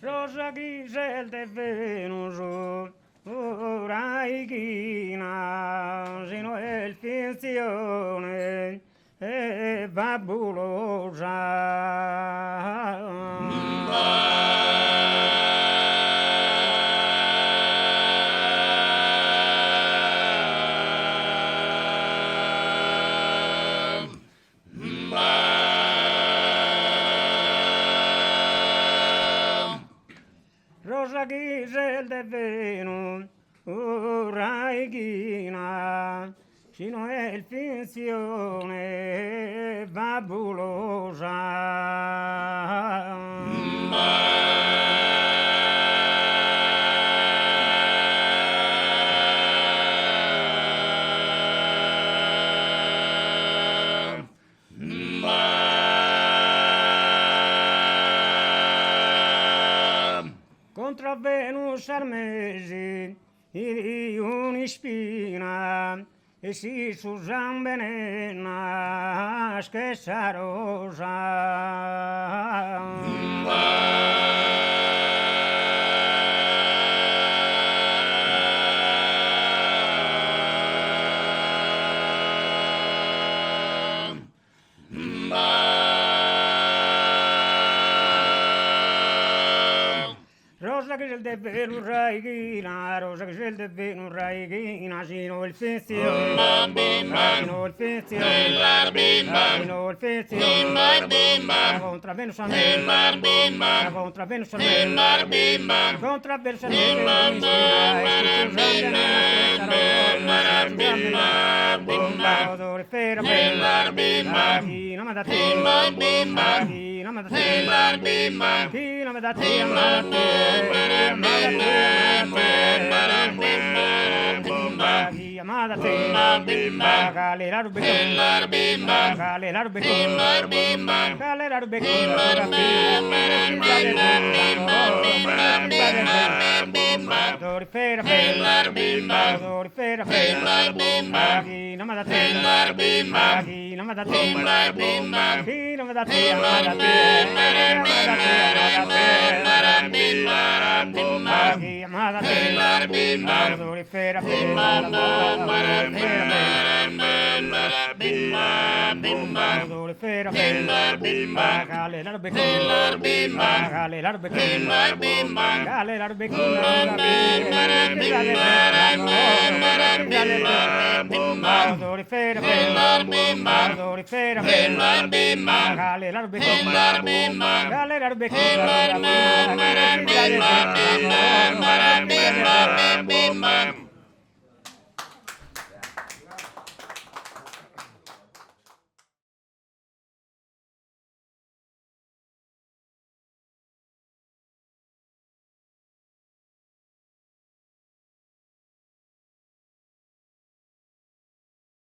Rosa Gisel de Venus, Raichina, sino il finzione e fabulosa. Rosa Gisel de Venus, Raichina, sino il finzione fabulosa. Contra Venus Armesi, un'ispina, e si Susan Benena, schessa rosa. Rosa che c'è de Venus Raichina, rosa che c'è de Venus Raichina, sino il finzione, sino il finzione, sino il finzione, contra Venus a me, contra Venus a me, contra Venus a me, odore fera, China ma da te, China ma da te, China ma da te, Amada te, galera do beco, galera do beco, galera do beco, dorifera, dorifera, China ma da te, China ma da te, China ma da te, amada te, amada te, dorifera, dorifera, galera do beco, galera do beco, galera do beco, dorifera, dorifera, galera do beco, galera do beco,